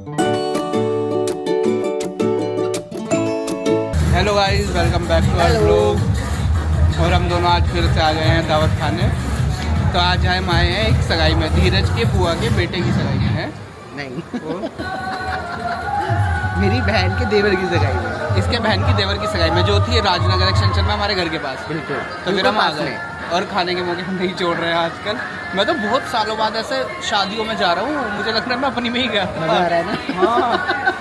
Hello guys, welcome back to our blog. और हम दोनों आज फिर से आ गए हैं दावत खाने। तो आज हम आए हैं एक सगाई में, धीरज के बुआ के बेटे की सगाई में है। नहीं मेरी बहन के देवर की सगाई में। इसके बहन की देवर की सगाई में जो थी राजनगर एक्सटेंशन में हमारे घर के पास। बिल्कुल। तो फिर हम आ गए और खाने के मौके हम नहीं छोड़ रहे हैं आजकल। मैं तो बहुत सालों बाद ऐसे शादियों में जा रहा हूँ, मुझे लग रहा है मैं अपनी में ही गया। मजा आ रहा है ना? हाँ,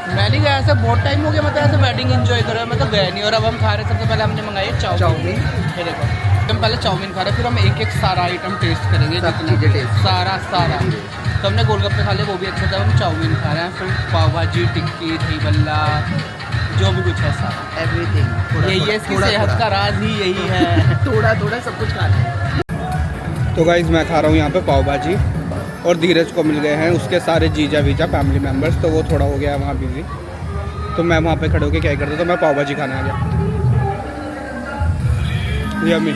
मैं नहीं गया, ऐसे बहुत टाइम हो गया मतलब ऐसे वेडिंग एंजॉय कर रहा है, मैं तो गया नहीं। और अब हम खा रहे, सबसे पहले हमने मंगाई चाउमीन। ये देखो, हम पहले चाउमीन खा रहे, फिर हम एक एक सारा आइटम टेस्ट करेंगे, जितने सारा। तो हमने गोलगप्पे खा लिए, वो भी अच्छा था। हम चाउमीन खा रहे हैं, फिर पाव भाजी, टिक्की, दही बल्ला, जो भी कुछ है सारा, एवरीथिंग। ये इसकी सेहत का राज ही यही है। थोड़ा थोड़ा सब कुछ खाना है। तो गाइस मैं खा रहा हूँ यहाँ पे पाव भाजी, और धीरज को मिल गए हैं उसके सारे जीजा वीजा फैमिली मेम्बर्स, तो वो थोड़ा हो गया वहाँ बिजी। तो मैं वहाँ पे खड़े होकर क्या करता, तो मैं पाव भाजी खाने आ गया। यम्मी।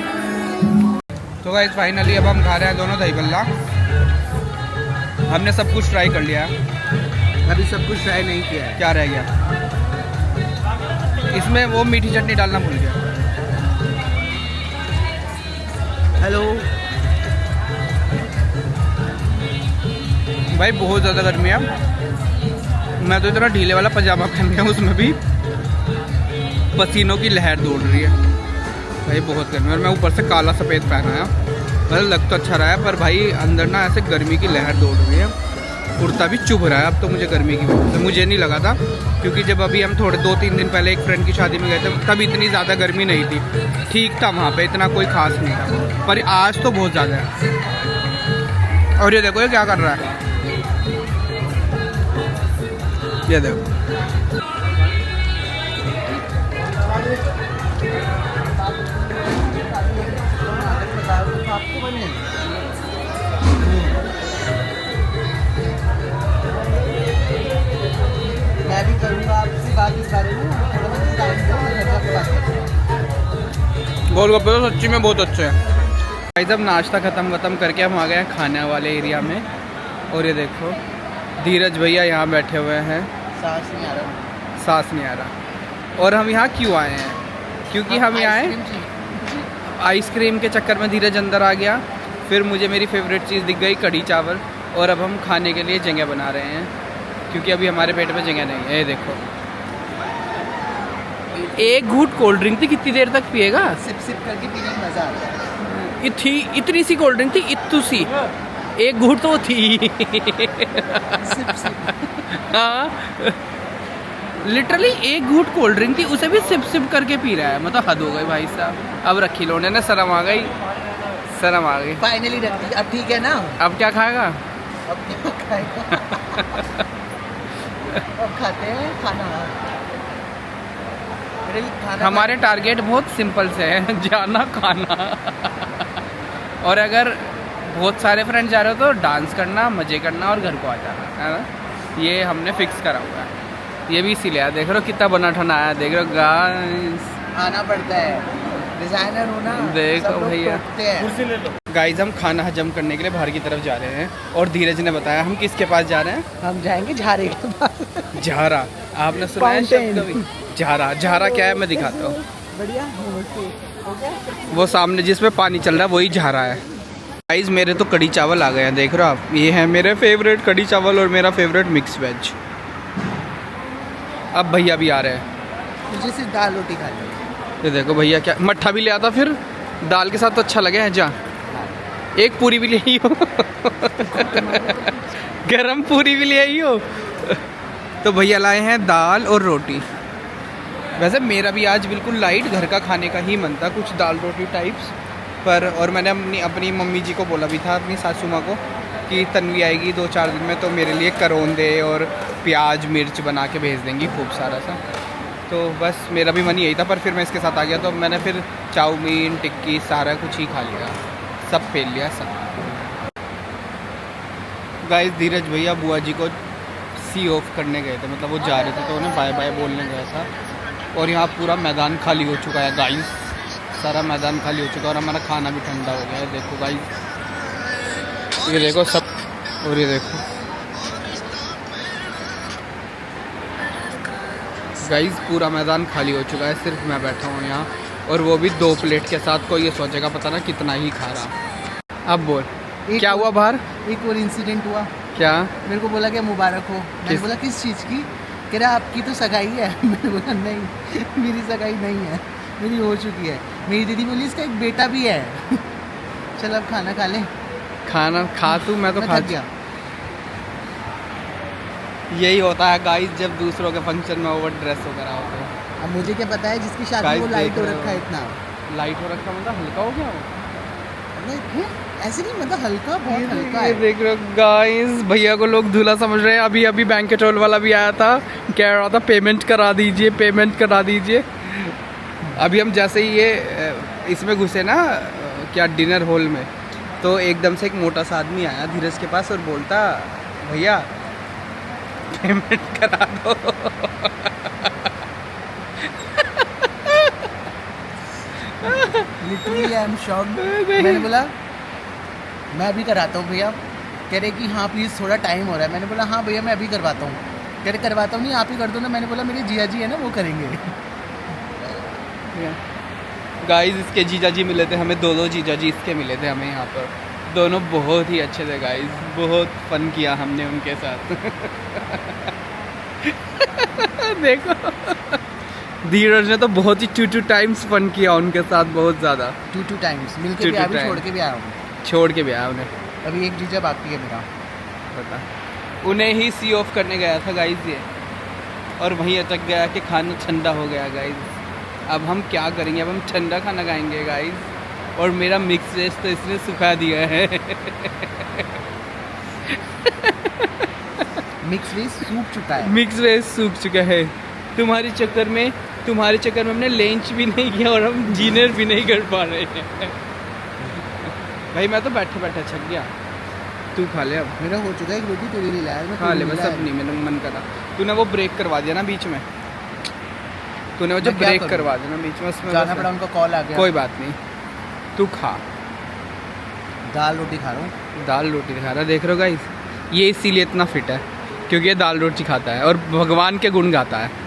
तो गाइस फाइनली अब हम खा रहे हैं दोनों दही बल्ला। हमने सब कुछ ट्राई कर लिया है, अभी सब कुछ ट्राई नहीं किया है। क्या रह गया इसमें, वो मीठी चटनी डालना भूल गया। हेलो भाई बहुत ज़्यादा गर्मी है। मैं तो इतना ढीले वाला पजामा पहन गया, उसमें भी पसीनों की लहर दौड़ रही है भाई, बहुत गर्मी। और मैं ऊपर से काला सफ़ेद पहना है, मतलब लग तो अच्छा रहा है, पर भाई अंदर ना ऐसे गर्मी की लहर दौड़ रही है। कुर्ता भी चुभ रहा है अब तो मुझे गर्मी की वजह से। मुझे नहीं लगा था, क्योंकि जब अभी हम थोड़े 2-3 दिन पहले एक फ्रेंड की शादी में गए थे, तब इतनी ज़्यादा गर्मी नहीं थी, ठीक था वहाँ पे, इतना कोई ख़ास नहीं था। पर आज तो बहुत ज़्यादा है। और ये देखो ये क्या कर रहा है, ये देखो। आपको बने मैं भी करूँगा आपसे बात इस बारे में। गोलगप्पे तो सच्ची में बहुत अच्छे हैं। भाई जब नाश्ता ख़त्म करके हम आ गए हैं खाने वाले एरिया में, और ये देखो धीरज भैया यहाँ बैठे हुए हैं। सांस नहीं आ रहा। और हम यहाँ क्यों आए हैं, क्योंकि हम यहाँ आए आइसक्रीम के चक्कर में धीरज अंदर आ गया, फिर मुझे मेरी फेवरेट चीज़ दिख गई कढ़ी चावल, और अब हम खाने के लिए जगह बना रहे हैं, क्योंकि अभी हमारे पेट में जगह नहीं है। ये देखो, एक घूंट कोल्ड ड्रिंक थी, कितनी देर तक पिएगा? सिप करके पीने में मज़ा आता है। इतनी सी कोल्ड ड्रिंक थी, इतू सी, एक घूंट तो थी। हाँ, लिटरली एक घूंट कोल्ड ड्रिंक थी, उसे भी सिप करके पी रहा है, मतलब हद हो गई भाई साहब। अब रखी लोने ने शर्म आ गई। फाइनली रख दी, अब ठीक है ना? अब क्या खाएगा? अब क्या खाएगा? अब खाते हैं खाना। हमारे टारगेट बहुत सिंपल से है, जाना खाना। और अगर बहुत सारे फ्रेंड जा रहे हो तो डांस करना, मज़े करना और घर को आ जाना, है ना? ये हमने फिक्स करा हुआ है। ये भी इसीलिए देख रहे हो कितना बना ठना आया, देख रहे हो गाइस, आना पड़ता है, डिज़ाइनर होना। देखो भैया, हैं। गाइस हम खाना हजम करने के लिए बाहर की तरफ जा रहे हैं, और धीरज ने बताया हम किसके पास जा रहे हैं। हम जाएंगे झारे के पास। झारा, आपने सुना है शब्द कभी? झारा क्या है, मैं दिखाता हूँ। बढ़िया। वो सामने जिसमें पानी चल रहा है वही झारा है। गाइस मेरे तो कढ़ी चावल आ गए हैं, देख रहे हो आप, ये है मेरे फेवरेट कढ़ी चावल और मेरा फेवरेट मिक्स वेज। अब भैया भी आ रहे हैं। मुझे सिर्फ दाल रोटी खानी है। ये देखो भैया, क्या मट्ठा भी ले आता, फिर दाल के साथ तो अच्छा लगे हैं। जा एक पूरी भी ले आई हो। गरम पूरी भी ले आई हो। तो भैया लाए हैं दाल और रोटी। वैसे मेरा भी आज बिल्कुल लाइट घर का खाने का ही मन था, कुछ दाल रोटी टाइप्स पर। और मैंने अपनी मम्मी जी को बोला भी था, अपनी सासू माँ को, कि तन्वी आएगी 2-4 दिन में तो मेरे लिए करोंदे और प्याज मिर्च बना के भेज देंगी खूब सारा सा। तो बस मेरा भी मन यही था, पर फिर मैं इसके साथ आ गया, तो मैंने फिर चाउमीन टिक्की सारा कुछ ही खा लिया, सब फेल लिया सब। गाइस धीरज भैया बुआ जी को सी ऑफ करने गए थे, मतलब वो जा रहे थे तो उन्हें बाय बाय बोलने गया था। और यहाँ पूरा मैदान खाली हो चुका है गाइस, सारा मैदान खाली हो चुका है, और हमारा खाना भी ठंडा हो गया है। देखो गाइस, ये देखो सब, और ये देखो गाइस पूरा मैदान खाली हो चुका है, सिर्फ मैं बैठा हूँ यहाँ, और वो भी 2 प्लेट के साथ। कोई ये सोचेगा पता ना कितना ही खा रहा। अब बोल क्या हुआ बाहर? एक और इंसिडेंट हुआ। क्या? मेरे को बोला क्या मुबारक हो, मैंने बोला किस चीज़ की? कह रहा आपकी तो सगाई है। मैंने बोला नहीं मेरी सगाई नहीं है, मेरी हो चुकी है। मेरी दीदी बोली इसका एक बेटा भी है। चल अब खाना खा ले। खाना खा तू, मैं तो खा थक गया। यही होता है गाइस जब दूसरों के फंक्शन में ओवर ड्रेस वगैरह होते हैं। अब मुझे क्या पता है जिसकी शादी Guys, वो लाइट देख हो रहे रखा है हो। इतना। लाइट हो रखा मतलब हल्का हो गया वो? नहीं, ऐसे नहीं, मतलब हल्का, बहुत हल्का ये है। देख रहे हो गाइस, भैया को लोग दूल्हा समझ रहे हैं। अभी अभी बैंकेट हॉल वाला भी आया था, कह रहा था पेमेंट करा दीजिए, पेमेंट करा दीजिए। अभी हम जैसे ही ये इसमें घुसे ना, क्या डिनर हॉल में, तो एकदम से एक मोटा सा आदमी आया धीरज के पास और बोलता भैया पेमेंट करा दो। Literally I am shocked. मैंने बोला मैं अभी कराता हूँ भैया। कह रहे कि हाँ प्लीज़ थोड़ा टाइम हो रहा है। मैंने बोला हाँ भैया मैं अभी करवाता हूँ। कह रहे करवाता हूँ नहीं, आप ही कर दो ना। मैंने बोला मेरे जिया जी है ना, वो करेंगे। गाइस इसके जीजा जी मिले थे हमें, 2 जीजा जी इसके मिले थे हमें यहाँ पर। दोनों बहुत ही अच्छे थे गाइस, बहुत फन किया हमने उनके साथ। देखो धीरज ने तो बहुत ही 2 टाइम्स फन किया उनके साथ, बहुत ज़्यादा। 2 टाइम्स मिलके भी 2 अभी times। छोड़ के भी आया हूँ। छोड़ के भी आया उन्हें। अभी एक जीजा बाकी है मेरा। पता उन्हें ही सी ऑफ करने गया था गाइस ये, और वहीं अटक गया कि खाना ठंडा हो गया गाइस। अब हम क्या करेंगे? अब हम ठंडा खाना खाएंगे गाइस, और मेरा मिक्स वेज तो इसने सुखा दिया है। मिक्स वेज सूख चुका है। मिक्स वेज सूख चुका है। तुम्हारे चक्कर में हमने लंच भी नहीं किया और हम डिनर भी नहीं कर पा रहे हैं। भाई मैं तो बैठे बैठे छक गया। तू खा ले अब। मेरा हो चुका है, एक रोटी तेरे लिए लाया मैं। खा ले, बस अब नहीं, मेरा मन करा। तूने वो ब्रेक करवा दिया ना बीच में, तूने वो जो मैं क्या ब्रेक करूं? करवा दिया ना बीच में, उसमें जाना बस- पड़ा, उनका कॉल आ गया। कोई बात नहीं, तू खा। दाल रोटी खा रहा हूँ। दाल रोटी खा रहा, देख रहे हो गाइस, ये इसीलिए इतना फिट है क्योंकि ये दाल रोटी खाता है और भगवान के गुण गाता है।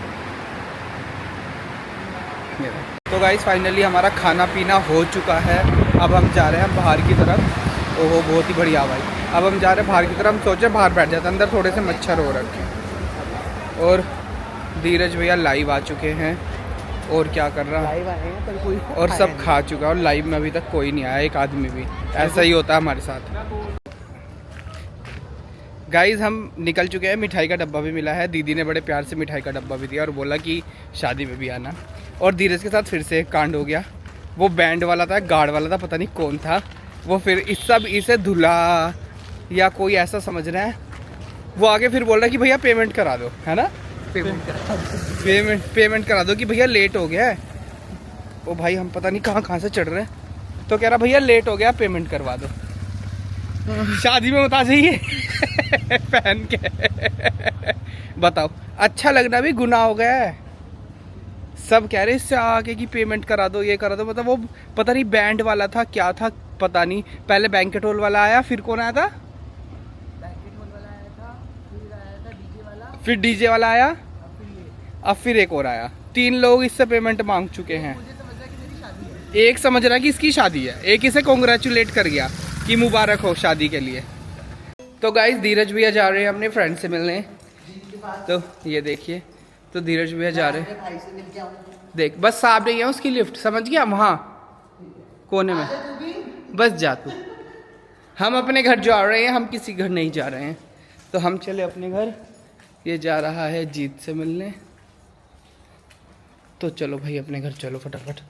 तो गाइस फाइनली हमारा खाना पीना हो चुका है। अब हम जा रहे हैं बाहर की तरफ। ओहो बहुत ही बढ़िया भाई। अब हम जा रहे हैं बाहर की तरफ। हम सोचे बाहर बैठ जाते, अंदर थोड़े से मच्छर हो रखे हैं। और धीरज भैया लाइव आ चुके हैं, और क्या कर रहा है, लाइव आए हैं पर कोई और सब खा चुका है, और लाइव में अभी तक कोई नहीं आया, एक आदमी भी। ऐसा ही होता है हमारे साथ। गाइस हम निकल चुके हैं, मिठाई का डब्बा भी मिला है। दीदी ने बड़े प्यार से मिठाई का डब्बा भी दिया और बोला कि शादी में भी आना। और धीरज के साथ फिर से एक कांड हो गया। वो बैंड वाला था, गार्ड वाला था, पता नहीं कौन था वो, फिर इसे धुला या कोई ऐसा समझ रहा है, वो आगे फिर बोल रहा है कि भैया पेमेंट करा दो, है ना, पेमेंट करा दो कि भैया लेट हो गया है। ओ भाई हम पता नहीं कहाँ से चढ़ रहे हैं, तो कह रहा भैया लेट हो गया पेमेंट करवा दो। शादी में बता जाइए पहन के। बताओ, अच्छा लगना भी गुनाह हो गया है। सब कह रहे इससे आगे की पेमेंट करा दो, ये करा दो। मतलब वो पता नहीं बैंड वाला था, क्या था पता नहीं। पहले बैंकेट हॉल वाला आया, फिर कौन आया था? बैंकेट हॉल वाला आया था, फिर आया था डीजे वाला, फिर डीजे वाला आया, अब फिर एक और आया। 3 लोग इससे पेमेंट मांग चुके हैं। मुझे समझ रहा कि मेरी शादी है। एक समझ रहा कि इसकी शादी है, एक इसे कॉन्ग्रेचुलेट कर गया कि मुबारक हो शादी के लिए। तो गाइस धीरज भैया जा रहे हैं अपने फ्रेंड से मिलने। तो ये देखिए, तो धीरज भैया जा रहे हैं। भाई से मिल के आऊँ। देख बस साहब नहीं है उसकी लिफ्ट, समझ गया, वहाँ कोने में, बस जा तू। हम अपने घर जा रहे हैं, हम किसी घर नहीं जा रहे हैं। तो हम चले अपने घर, ये जा रहा है जीत से मिलने। तो चलो भाई अपने घर चलो फटाफट।